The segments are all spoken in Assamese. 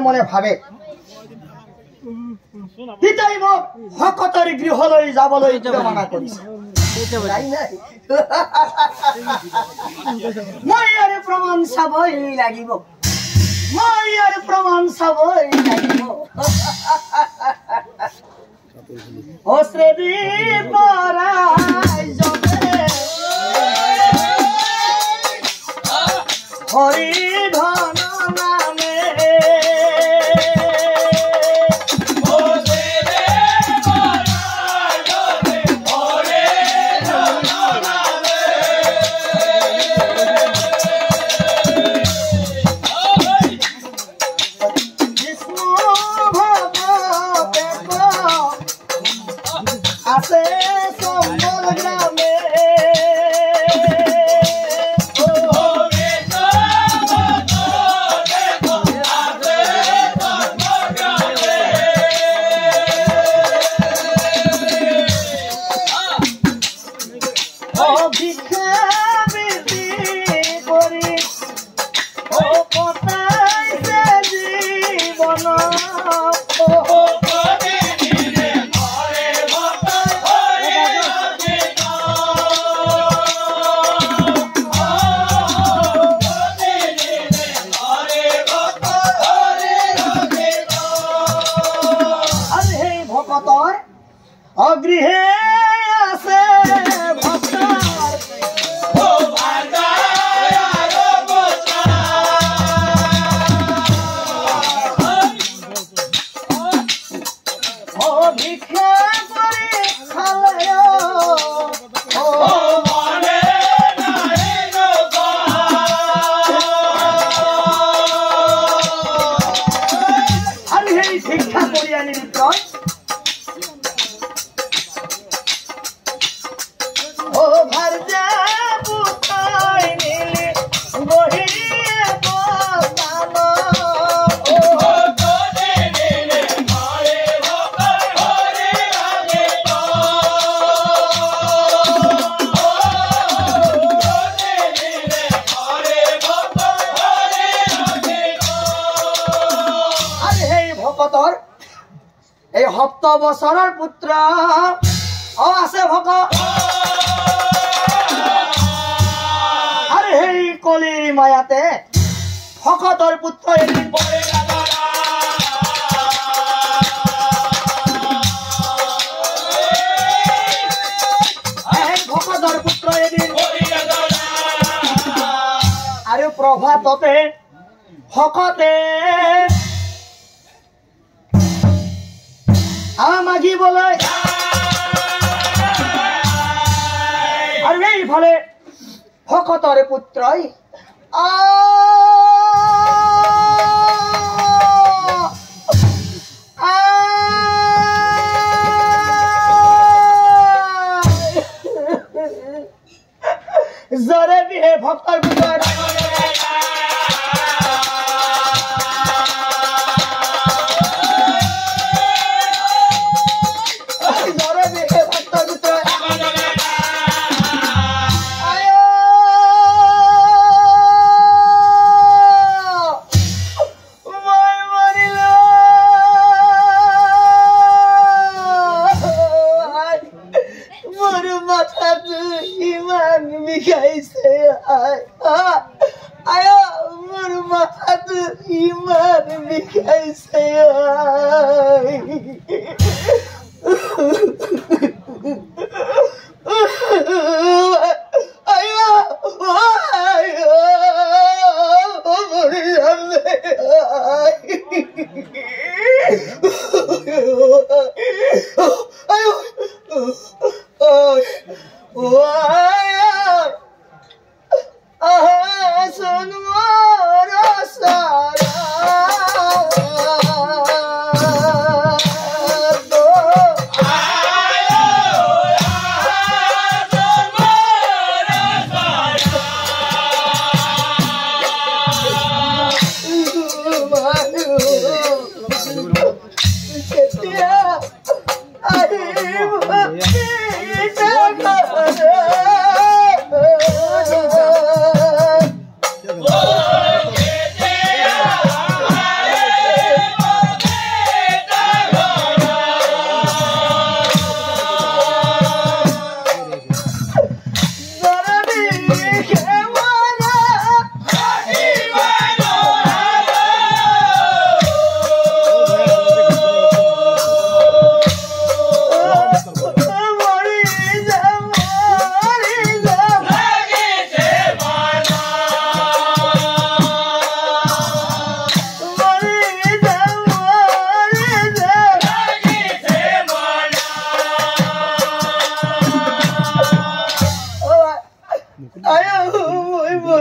মনে ভাবে পিতাই মোক ভকতৰ গৃহলৈ যাবলৈ মানা কৰিছে মই আৰু প্ৰমাণ চাবই লাগিব অশ্ৰেদী পৰাই জনে হৰি ধন নামে আছে সম্বল গ্রামে ভিক্ষা বৃদ্ধি করি ও পতাইছে জীবন অগৃহে আছে ভিক্ষা করে খালে আর এই ভিক্ষা করিয়া নিরুত্তর এই 7 বছৰৰ পুত্ৰ আছে ভক আৰু সেই কলিৰ মায়াতে ভকতৰ পুত্ৰ এদিন পৰে ভকতৰ পুত্ৰ এদিন আৰু প্ৰভাততে ভকতে মাগিবলৈ আৰু এইফালে ভকতৰে পুত্ৰই জৰে বিহে ভক্তৰ পুত্ৰ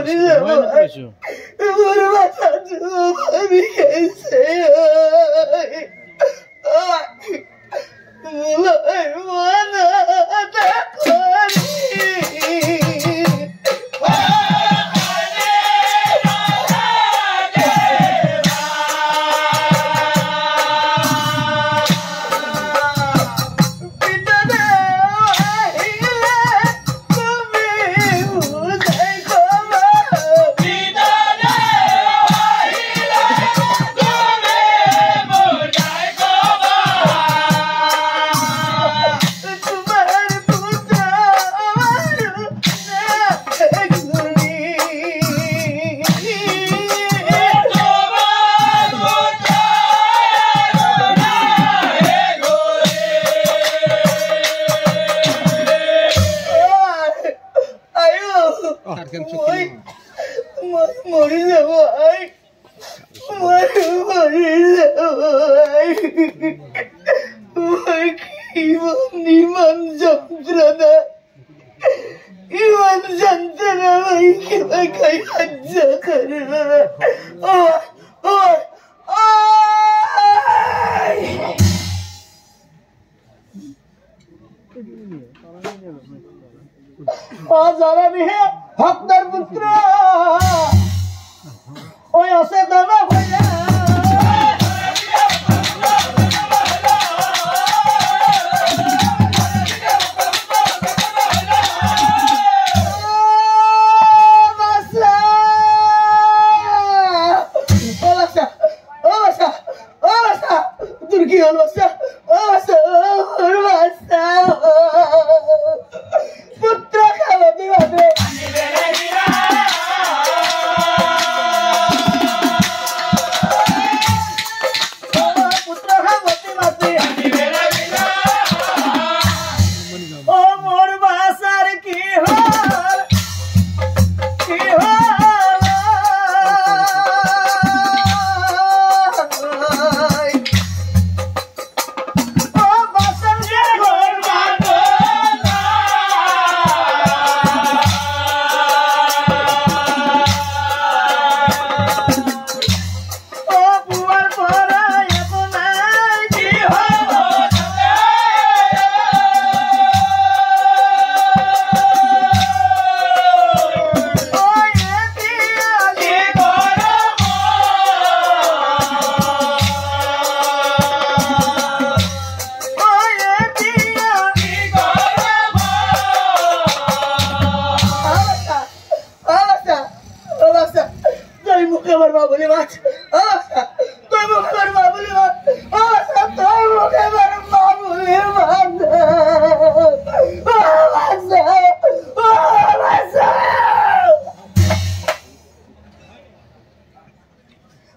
মরি যাব মোর মাথা আমি খাইছে মনা মরি যাব ইমান যন্ত্রণা ইমান যন্ত্রণা খাই লজ্জা করে জানাবি হে ভক্তের পুত্র ওই আছে দানা ভাইয়া তোর কি হল পুত্র খাওয়াতে হবে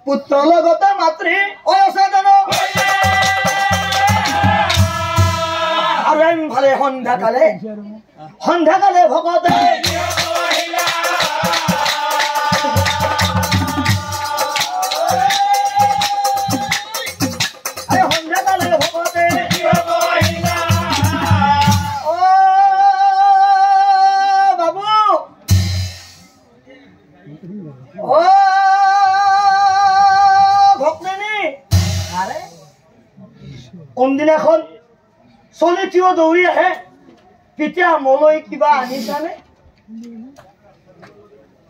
পুত্র লগত মাতৃ অসাধন আৰু ভালে সন্ধ্যাকালে ভকতে কোনদিনাখন চলি থিয় দৌৰি আহে তেতিয়া মলৈ কিবা আনিছানে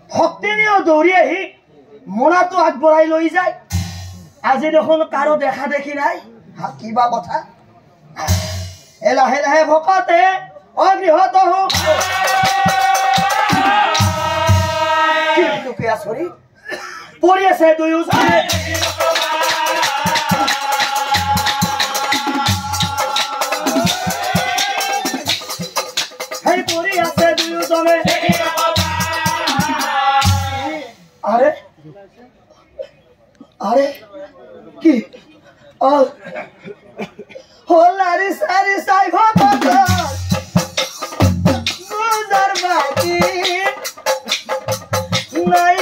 ভক্তিনীও দৌৰি আহি মোনাটো আগবঢ়াই লৈ যায় আজি দেখোন কাৰো দেখা দেখি নাই কিবা কথা লাহে লাহে ভকতে অগৃহত হওক পৰি আছে দুয়োজনে আরে আরে কি হলারি সারি সাই ভগত মুজার বাকি নাই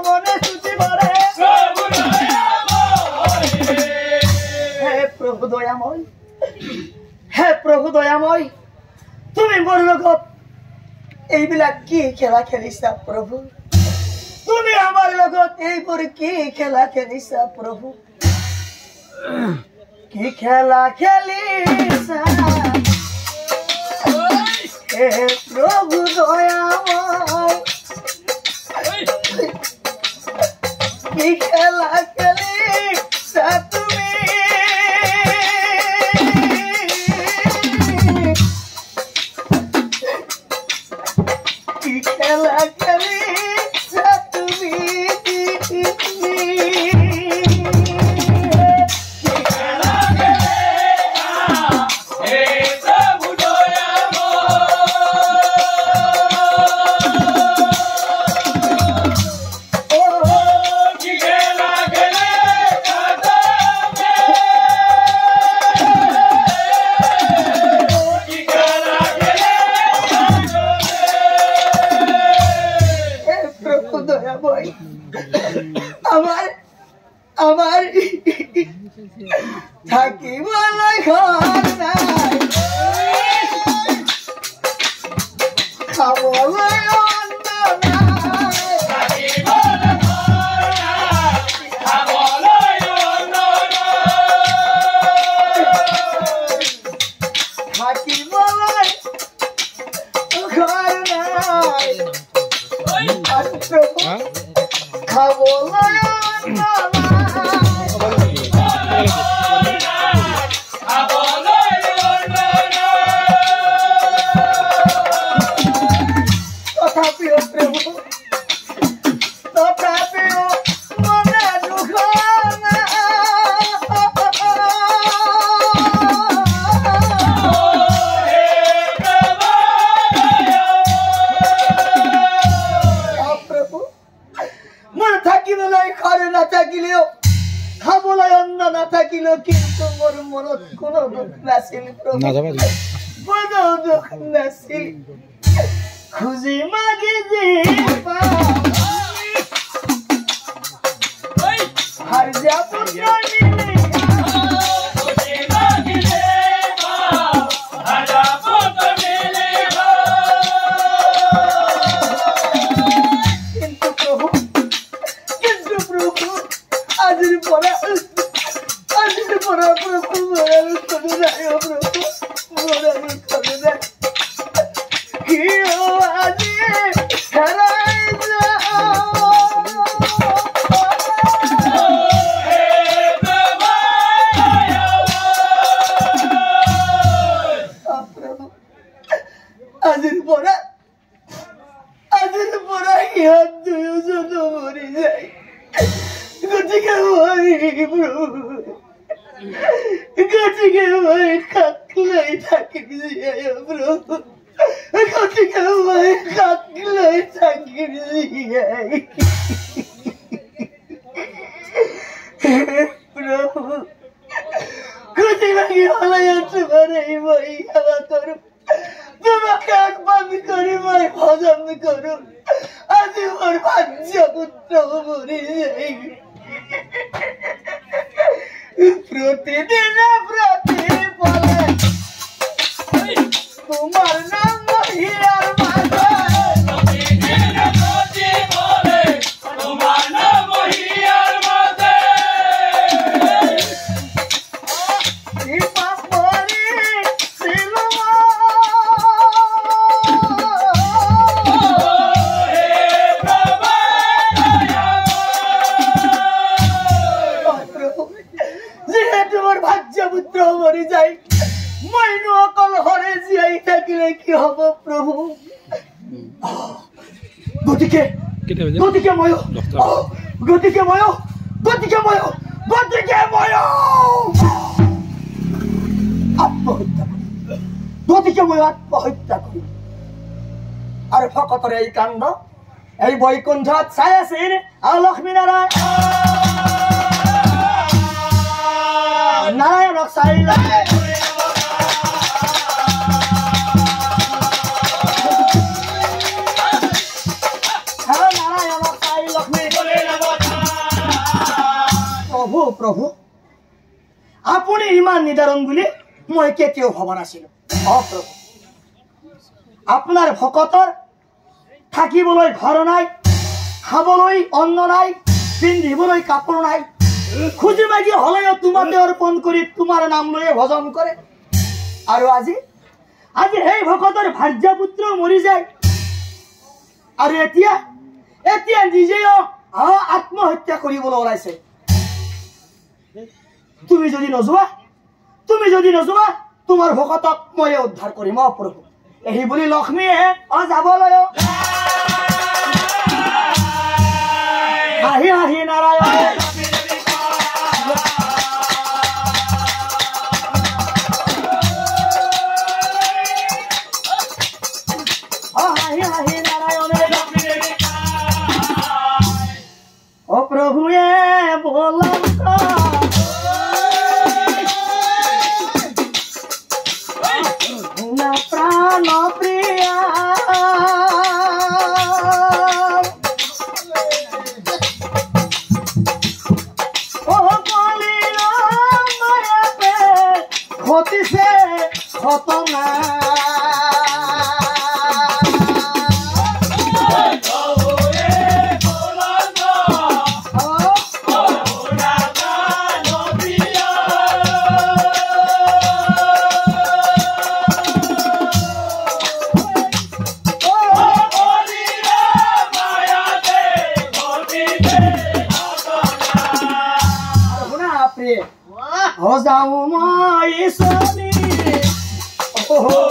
মনে ছুটি ভরে হে প্রভু দয়াময় হে প্রভু দয়াময় তুমি মোর লগত এইবিলাক কি খেলা খেলিছা প্রভু তুমি আমার লগত এইবোৰ কি খেলা খেলিছা প্রভু কি খেলা খেলিছা হে প্রভু দয়াময় কি খেলা খেলিছা তুমি কি খেলা খেলিছা তুমি আমার থাকিবলৈ ঘৰ নাই খাবলৈ অন্ন নাই থাকিবলৈ ঘৰ নাই খাবলৈ তথাপিও প্ৰভু তথাপিও মনে দুঃখ প্ৰভু মনে থাকিবলৈ ঘৰ নাথাকিলেও খাবলৈ অন্ন নাথাকিলেও কিন্তু মোৰ মনত কোনো দুখ নাছিল প্রভু কোনো দুখ নাছিল খুঁজি মাগি যে হার যা পুত্র কিন্তু প্রভু আজির পরা প্রভু মরার করে যায় প্রভু মরার করে যায় কি আজি হারাই আজির পরা ইহার দুজন মরে যায় গতিকে মরি প্রভু গতিকে মরি কাকলাই থাকি প্রভু গতিকে মরি কাকলাই থাকি প্রভু গতি ভাগি হলাই তোমার এই বই খাওয়া করো তোমাকে আকবামি করে মই ভজন করো আজি মোর বাচ্য পুত্র মরে যাই প্রতিদিন বলে তোমার নাম মহিয়ার মাঝে মরি যাই মইনু অকল হরে জিয়াই থাকিলে কি হব প্রভু গতিকে ময় আত্মহত্যা করি আর ভকতর এই কাণ্ড এই বৈকুণ্ঠত চাই আছিল লক্ষ্মীনারায়ণ নারায়ণক চাই নারায়ণক চাই লক্ষ্মী প্ৰভু আপুনি ইমান নিদাৰণ বুলি মই কেতিয়াও ভবা নাছিলো প্ৰভু আপোনাৰ ভকতৰ থাকিবলৈ ঘৰ নাই খাবলৈ অন্ন নাই পিন্ধিবলৈ কাপোৰ নাই খুজি মাগি হলেও তোমাতে অৰ্পণ কৰি তোমাৰ নাম লৈ ভজন কৰে আৰু আজি সেই ভকতৰ ভাৰ্যা পুত্ৰ মৰি যায় আৰু এতিয়া নিজেও আত্মহত্যা কৰিবলৈ ওলাইছে তুমি যদি নোযোৱা তোমাৰ ভকতক মই উদ্ধাৰ কৰিম প্ৰভু এই বুলি লক্ষ্মীয়ে যাবলৈ হাঁহি হাঁহি নাৰায়ণ প্ৰভুয়ে বললাম প্ৰাণ প্ৰিয়া ও মায়াতে ঘটিছে ঘটনা हो जाऊं माई सोनी ओ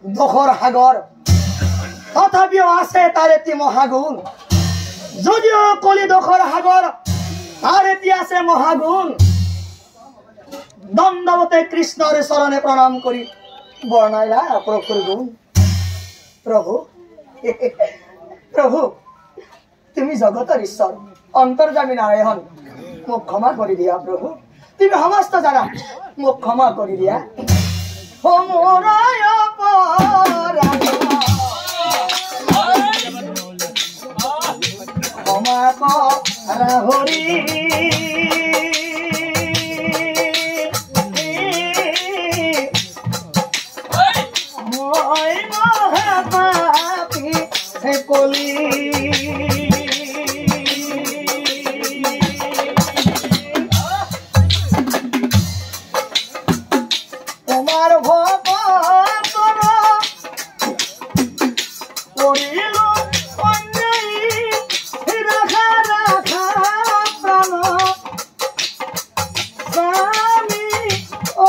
দুখৰ সাগৰ তথাপিও আছে তাৰ এটি মহাগুণ যদিও কলি দুখৰ সাগৰ তাৰ এটি আছে মহাগুণ দণ্ডৱতে কৃষ্ণৰ চৰণে প্ৰণাম কৰি বৰ্ণাইলা প্ৰভুৰ গুণ প্ৰভু प्रभु तुम जगतर ईश्वर अंतर्जामी नारायण মোক क्षमा कर दिया प्रभु तुम समस्त जाना মোক क्षमा कर दिया क्षमा कर हरि মই মহাপাপী কলি তোমার ভক্তর করিল অন্যায় রাখা রাখা প্রাণ স্বামী ও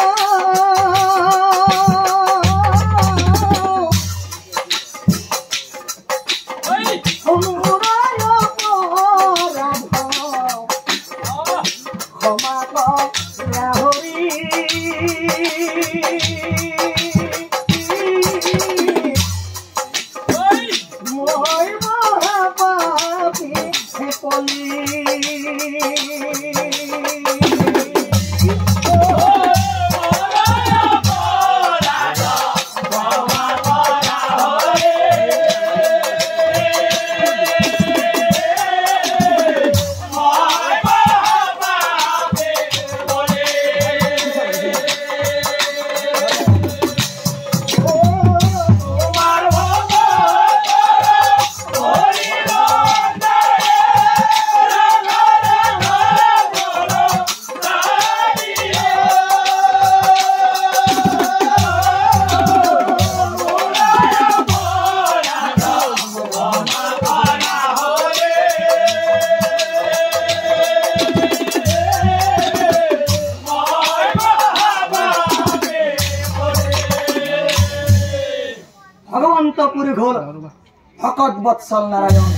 ভকত বৎসল নারায়ণ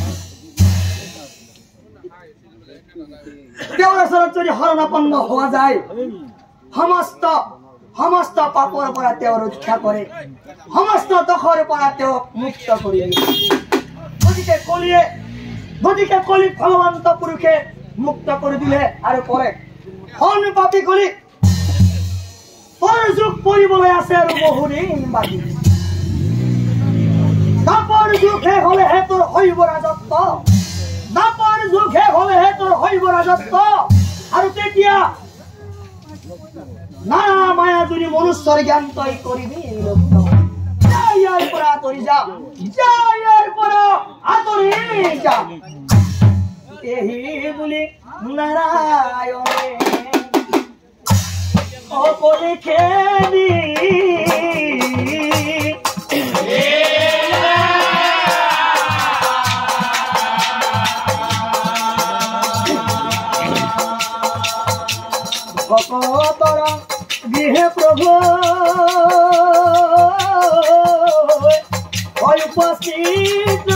তেওঁৰ ওচৰত যদি শৰণাপন্ন হোৱা যায় সমস্ত পাপৰ পৰা তেওঁ ৰক্ষা কৰে সমস্ত দোষৰ পৰা তেওঁ মুক্ত কৰি দিয়ে গতিকে কলিক ভগৱন্ত পুৰুষে মুক্ত কৰি দিলে আৰু কৰে হন পাপী কলি পৰ যুগ পৰিবলৈ আছে আৰু বহুদিন বাকী দাপৰ যুগে হলেহে তোৰ হৈব ৰাজত্ব দাপৰ যুগে হলেহে তোৰ হৈব ৰাজত্ব আৰু তেতিয়া নানা মায়া যদি মনুষ্যৰ জ্ঞান তই কৰিবি ইয়াৰ পৰা আঁতৰি যা ইয়াৰ পৰা আঁতৰি যা এহি বুলি নাৰায়ণে অকলে খেদি ভকতৰ গৃহে প্ৰভু উপস্থিত